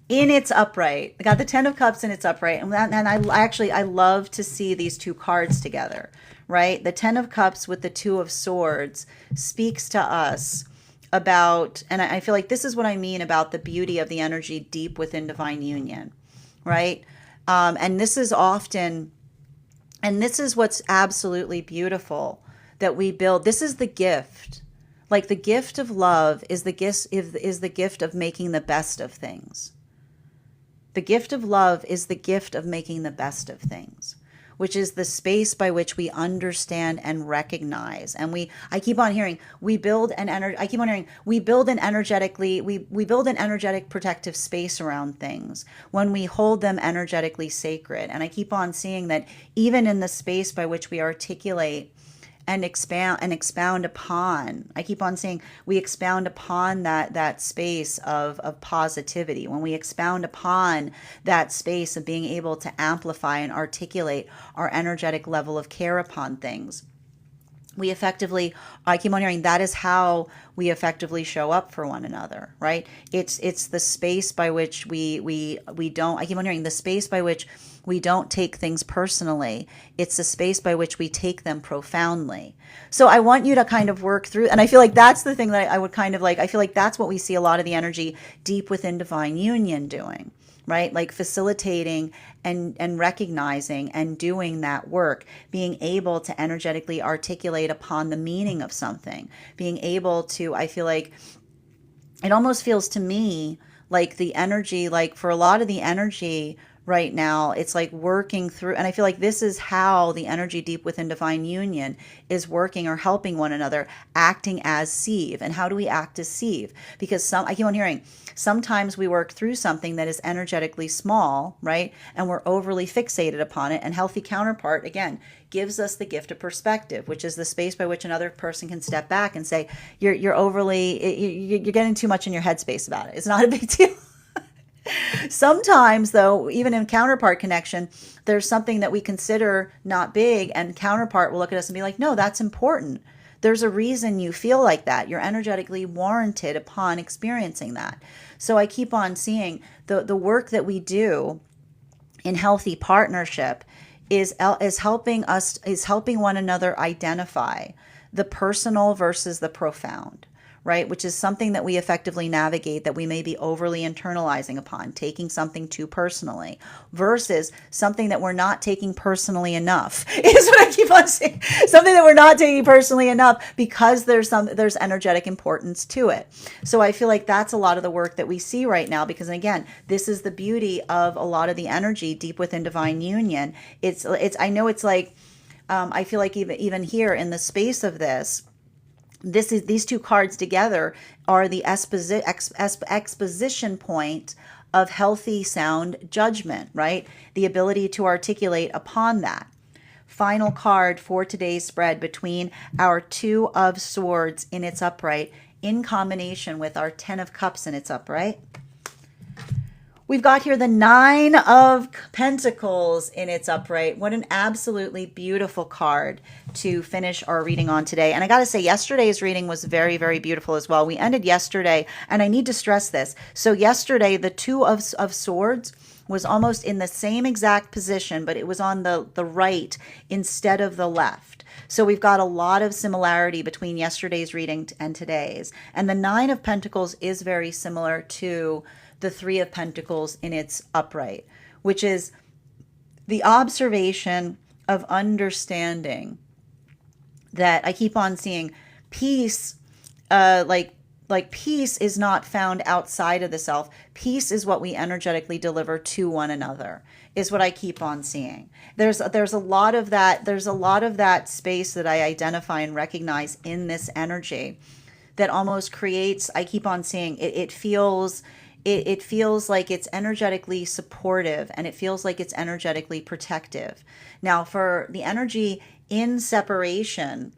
in its upright. They got the 10 of Cups in its upright, and I love to see these two cards together. Right, the 10 of Cups with the Two of Swords speaks to us about, and I feel like this is what I mean about the beauty of the energy deep within divine union, right? And this is what's absolutely beautiful that we build. This is the gift. Like the gift of love is the gift of making the best of things. The gift of love is the gift of making the best of things, which is the space by which we understand and recognize. And I keep on hearing, we build an energetic protective space around things when we hold them energetically sacred. And I keep on seeing that even in the space by which we articulate and expound upon. I keep on saying we expound upon that space of positivity. When we expound upon that space of being able to amplify and articulate our energetic level of care upon things, we effectively, I keep on hearing, that is how we effectively show up for one another, right? It's the space by which we don't, I keep on hearing, the space by which we don't take things personally. It's the space by which we take them profoundly. So I want you to kind of work through, and I feel like that's the thing that I would kind of like, I feel like that's what we see a lot of the energy deep within divine union doing, right? Like facilitating and recognizing and doing that work, being able to energetically articulate upon the meaning of something, being able to, I feel like it almost feels to me like the energy, like for a lot of the energy right now, it's like working through, and I feel like this is how the energy deep within divine union is working or helping one another, acting as sieve. And how do we act as sieve? Because I keep on hearing, sometimes we work through something that is energetically small, right? And we're overly fixated upon it. And healthy counterpart, again, gives us the gift of perspective, which is the space by which another person can step back and say, you're overly, you're getting too much in your headspace about it. It's not a big deal. Sometimes, though, even in counterpart connection, there's something that we consider not big, and counterpart will look at us and be like, no, that's important. There's a reason you feel like that. You're energetically warranted upon experiencing that. So I keep on seeing the work that we do in healthy partnership is helping one another identify the personal versus the profound, right? Which is something that we effectively navigate, that we may be overly internalizing upon, taking something too personally, versus something that we're not taking personally enough, is what I keep on saying. Something that we're not taking personally enough because there's energetic importance to it. So I feel like that's a lot of the work that we see right now, because again, this is the beauty of a lot of the energy deep within divine union. I know it's like, I feel like even here in the space of this, these two cards together are the exposition point of healthy, sound judgment, right? The ability to articulate upon that. Final card for today's spread between our Two of Swords in its upright in combination with our Ten of Cups in its upright. We've got here the Nine of Pentacles in its upright. What an absolutely beautiful card to finish our reading on today. And I got to say, yesterday's reading was very, very beautiful as well. We ended yesterday, and I need to stress this. So yesterday, the Two of Swords was almost in the same exact position, but it was on the right instead of the left. So we've got a lot of similarity between yesterday's reading and today's. And the Nine of Pentacles is very similar to the Three of Pentacles in its upright, which is the observation of understanding that I keep on seeing peace, like peace is not found outside of the self. Peace is what we energetically deliver to one another, is what I keep on seeing. There's a lot of that space that I identify and recognize in this energy that almost creates, I keep on seeing it feels like it's energetically supportive, and it feels like it's energetically protective. Now, for the energy in separation,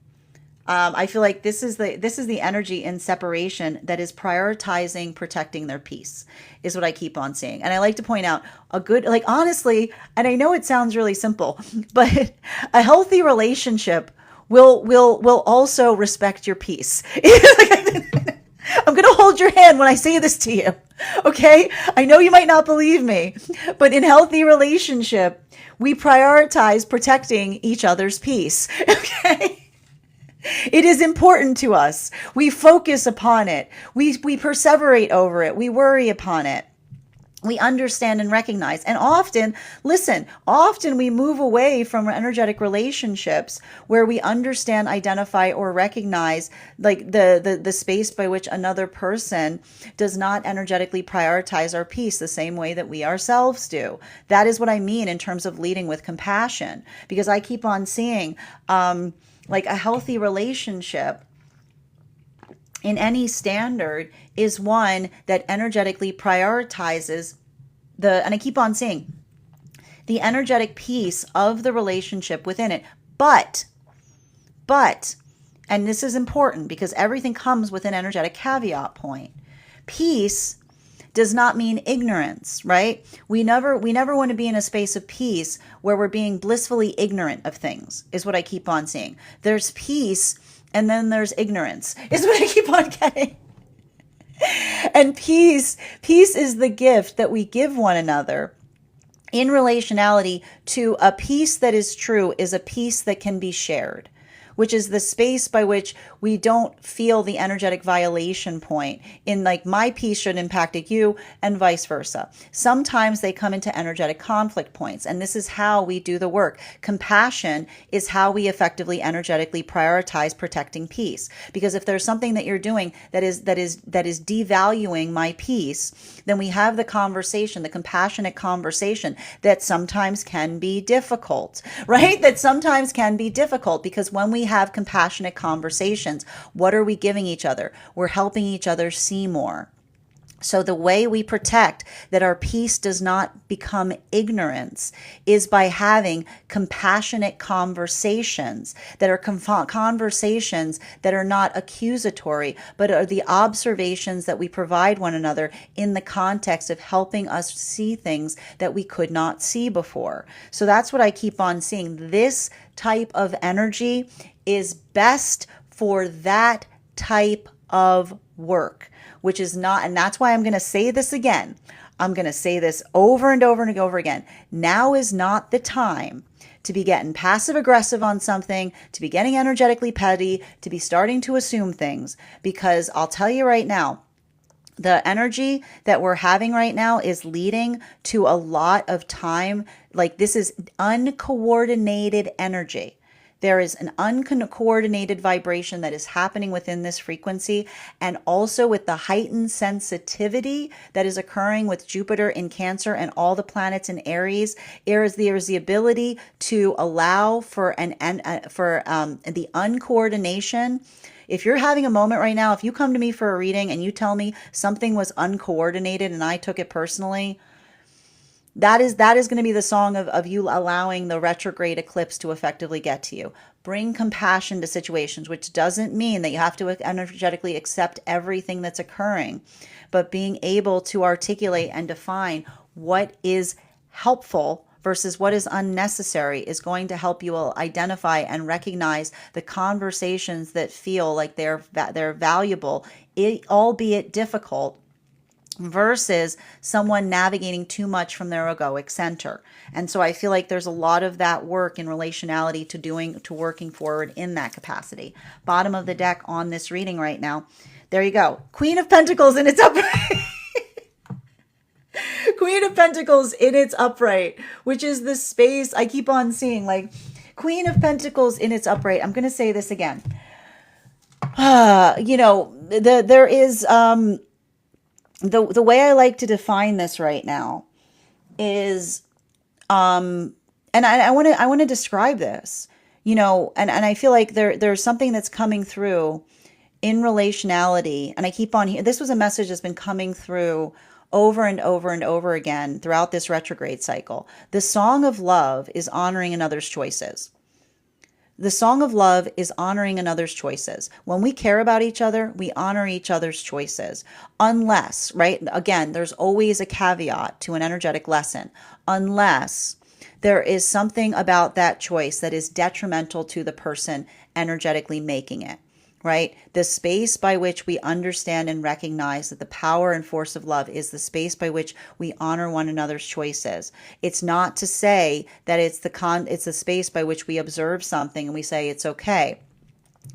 I feel like this is the energy in separation that is prioritizing protecting their peace, is what I keep on seeing. And I like to point out honestly, and I know it sounds really simple, but a healthy relationship will also respect your peace. I'm going to hold your hand when I say this to you. Okay? I know you might not believe me, but in healthy relationship, we prioritize protecting each other's peace. Okay? It is important to us. We focus upon it. We perseverate over it. We worry upon it. We understand and recognize. And often we move away from energetic relationships where we understand, identify, or recognize like the space by which another person does not energetically prioritize our peace the same way that we ourselves do. That is what I mean in terms of leading with compassion, because I keep on seeing like a healthy relationship in any standard is one that energetically prioritizes and I keep on saying, the energetic piece of the relationship within it. But, and this is important because everything comes with an energetic caveat point. Peace does not mean ignorance, right? We never want to be in a space of peace where we're being blissfully ignorant of things, is what I keep on saying. There's peace, and then there's ignorance, is what I keep on getting. And peace is the gift that we give one another in relationality to a peace that is true, is a peace that can be shared, which is the space by which we don't feel the energetic violation point in like my piece should impacted you and vice versa. Sometimes they come into energetic conflict points, and this is how we do the work. Compassion is how we effectively energetically prioritize protecting peace, because if there's something that you're doing that is devaluing my peace, then we have the conversation, the compassionate conversation that sometimes can be difficult, right? That sometimes can be difficult, because when we have compassionate conversations, what are we giving each other? We're helping each other see more. So the way we protect that our peace does not become ignorance is by having compassionate conversations that are conversations that are not accusatory, but are the observations that we provide one another in the context of helping us see things that we could not see before. So that's what I keep on seeing. This type of energy is best for that type of work, which is not, and that's why I'm going to say this again. I'm going to say this over and over and over again. Now is not the time to be getting passive aggressive on something, to be getting energetically petty, to be starting to assume things, because I'll tell you right now, the energy that we're having right now is leading to a lot of time. Like, this is uncoordinated energy. There is an uncoordinated vibration that is happening within this frequency, and also with the heightened sensitivity that is occurring with Jupiter in Cancer and all the planets in Aries. There is the ability to allow for the uncoordination. If you're having a moment right now, if you come to me for a reading and you tell me something was uncoordinated and I took it personally, that is going to be the song of you allowing the retrograde eclipse to effectively get to you. Bring compassion to situations, which doesn't mean that you have to energetically accept everything that's occurring, but being able to articulate and define what is helpful versus what is unnecessary is going to help you identify and recognize the conversations that feel like they're valuable, albeit difficult, versus someone navigating too much from their egoic center. And so I feel like there's a lot of that work in relationality to working forward in that capacity. Bottom of the deck on this reading right now. There you go. Queen of Pentacles in its upright. Queen of Pentacles in its upright, which is the space I keep on seeing, like Queen of Pentacles in its upright. I'm going to say this again. There is, the way I like to define this right now is, and I want to describe this, and I feel like there's something that's coming through in relationality. And I keep on here. This was a message that's been coming through over and over and over again throughout this retrograde cycle. The song of love is honoring another's choices. The song of love is honoring another's choices. When we care about each other, we honor each other's choices. Unless, right? Again, there's always a caveat to an energetic lesson. Unless there is something about that choice that is detrimental to the person energetically making it, right? The space by which we understand and recognize that the power and force of love is the space by which we honor one another's choices. It's not to say that it's the space by which we observe something and we say it's okay.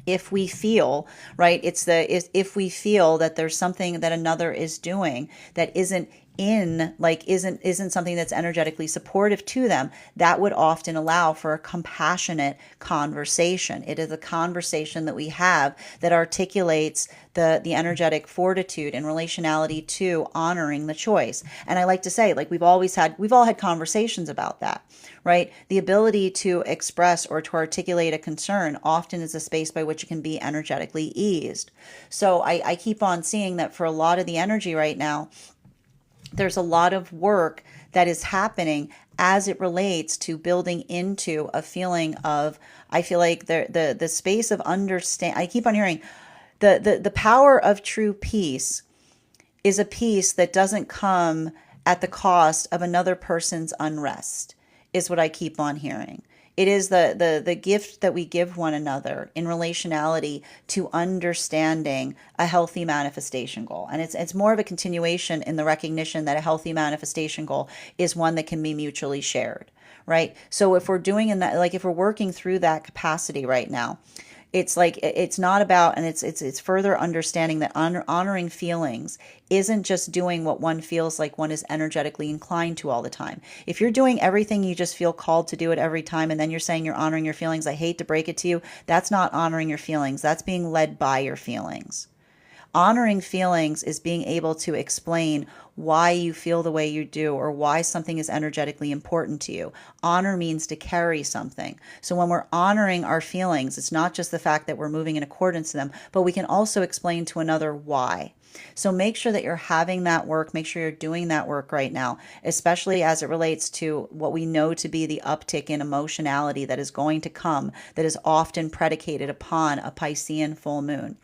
If we feel, right, if we feel that there's something that another is doing that isn't something that's energetically supportive to them, that would often allow for a compassionate conversation. It is a conversation that we have that articulates the energetic fortitude and relationality to honoring the choice. And I like to say, like, we've all had conversations about that, right? The ability to express or to articulate a concern often is a space by which it can be energetically eased. So I keep on seeing that for a lot of the energy right now, there's a lot of work that is happening as it relates to building into a feeling of, I feel like the space of understand. I keep on hearing the power of true peace is a peace that doesn't come at the cost of another person's unrest, is what I keep on hearing. It is the gift that we give one another in relationality to understanding a healthy manifestation goal. And it's more of a continuation in the recognition that a healthy manifestation goal is one that can be mutually shared, right? So if we're doing in that, like if we're working through that capacity right now, it's like it's not about, and it's further understanding that honoring feelings isn't just doing what one feels like one is energetically inclined to all the time. If you're doing everything you just feel called to do it every time, and then you're saying you're honoring your feelings, I hate to break it to you, that's not honoring your feelings. That's being led by your feelings. Honoring feelings is being able to explain why you feel the way you do or why something is energetically important to you. Honor means to carry something. So when we're honoring our feelings, it's not just the fact that we're moving in accordance to them, but we can also explain to another why. So make sure that you're having that work. Make sure you're doing that work right now, especially as it relates to what we know to be the uptick in emotionality that is going to come, that is often predicated upon a Piscean full moon.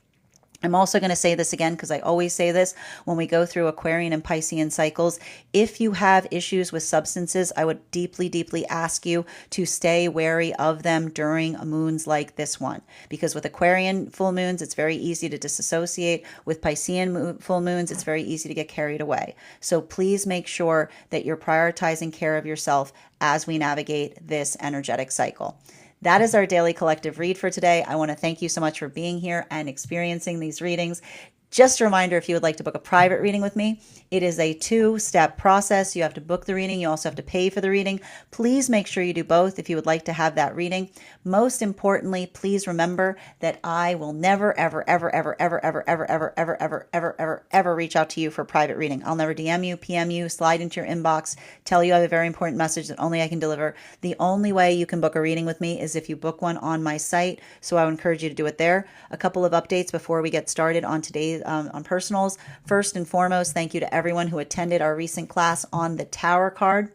I'm also going to say this again because I always say this when we go through Aquarian and Piscean cycles. If you have issues with substances, I would deeply, deeply ask you to stay wary of them during moons like this one. Because with Aquarian full moons, it's very easy to disassociate. With Piscean full moons, it's very easy to get carried away. So please make sure that you're prioritizing care of yourself as we navigate this energetic cycle. That is our daily collective read for today. I want to thank you so much for being here and experiencing these readings. Just a reminder, if you would like to book a private reading with me, it is a 2-step process. You have to book the reading. You also have to pay for the reading. Please make sure you do both if you would like to have that reading. Most importantly, please remember that I will never, ever, ever, ever, ever, ever, ever, ever, ever, ever, ever, ever, ever reach out to you for a private reading. I'll never DM you, PM you, slide into your inbox, tell you I have a very important message that only I can deliver. The only way you can book a reading with me is if you book one on my site. So I would encourage you to do it there. A couple of updates before we get started on today's on personals. First and foremost, thank you to everyone who attended our recent class on the Tower card.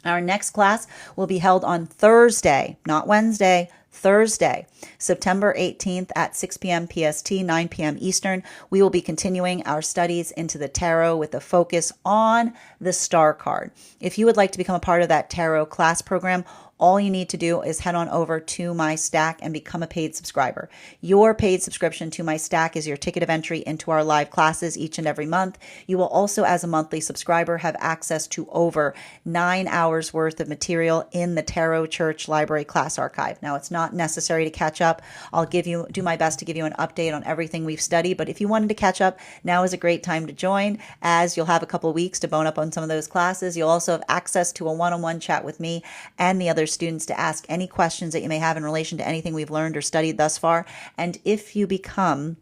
Our next class will be held on Thursday, not Wednesday, Thursday, September 18th at 6 p.m. PST, 9 p.m. Eastern. We will be continuing our studies into the tarot with a focus on the Star card. If you would like to become a part of that tarot class program, all you need to do is head on over to my stack and become a paid subscriber. Your paid subscription to my stack is your ticket of entry into our live classes each and every month. You will also, as a monthly subscriber, have access to over 9 hours worth of material in the Tarot Church Library class archive. Now, it's not necessary to catch up. I'll do my best to give you an update on everything we've studied, but if you wanted to catch up, now is a great time to join, as you'll have a couple of weeks to bone up on some of those classes. You'll also have access to a one-on-one chat with me and the other students to ask any questions that you may have in relation to anything we've learned or studied thus far. And if you become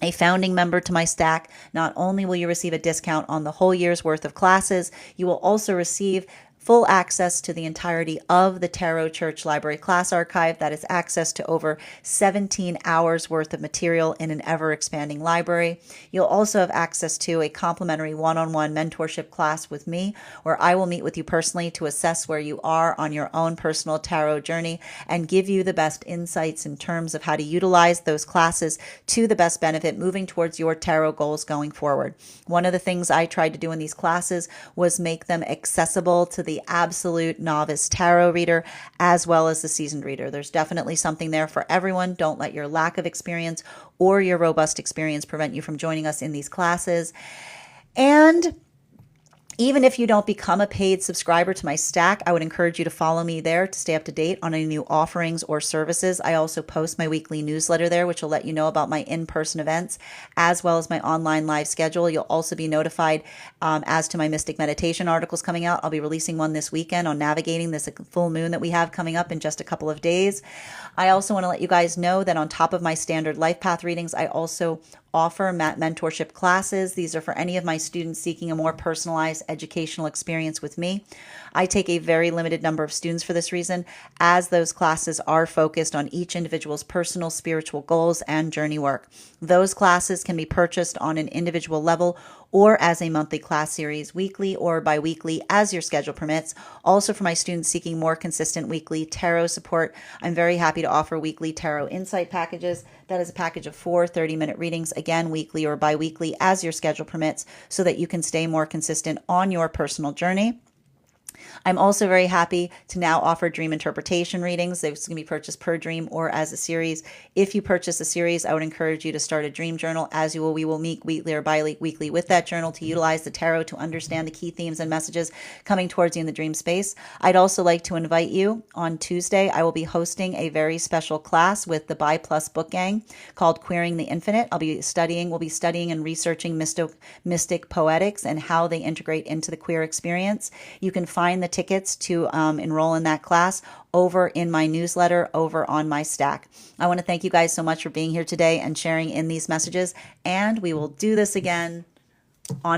a founding member to my stack, not only will you receive a discount on the whole year's worth of classes, you will also receive full access to the entirety of the Tarot Church Library class archive. That is access to over 17 hours worth of material in an ever-expanding library. You'll also have access to a complimentary one-on-one mentorship class with me, where I will meet with you personally to assess where you are on your own personal tarot journey and give you the best insights in terms of how to utilize those classes to the best benefit moving towards your tarot goals going forward. One of the things I tried to do in these classes was make them accessible to the absolute novice tarot reader as well as the seasoned reader. There's definitely something there for everyone. Don't let your lack of experience or your robust experience prevent you from joining us in these classes. And even if you don't become a paid subscriber to my stack, I would encourage you to follow me there to stay up to date on any new offerings or services. I also post my weekly newsletter there, which will let you know about my in-person events as well as my online live schedule. You'll also be notified as to my Mystic Meditation articles coming out. I'll be releasing one this weekend on navigating this full moon that we have coming up in just a couple of days. I also want to let you guys know that on top of my standard life path readings, I also offer mentorship classes. These are for any of my students seeking a more personalized educational experience with me. I take a very limited number of students for this reason, as those classes are focused on each individual's personal spiritual goals and journey work. Those classes can be purchased on an individual level or as a monthly class series, weekly or bi-weekly, as your schedule permits. Also, for my students seeking more consistent weekly tarot support, I'm very happy to offer weekly tarot insight packages. That is a package of 4 30-minute readings, again, weekly or bi-weekly, as your schedule permits, so that you can stay more consistent on your personal journey. I'm also very happy to now offer dream interpretation readings. It's going to be purchased per dream or as a series. If you purchase a series, I would encourage you to start a dream journal. As you will, we will meet weekly or bi-weekly with that journal to utilize the tarot to understand the key themes and messages coming towards you in the dream space. I'd also like to invite you on Tuesday. I will be hosting a very special class with the Bi Plus Book Gang called Queering the Infinite. We'll be studying and researching mystic poetics and how they integrate into the queer experience. You can find the tickets to enroll in that class over in my newsletter over on my Stack. I want to thank you guys so much for being here today and sharing in these messages, and we will do this again on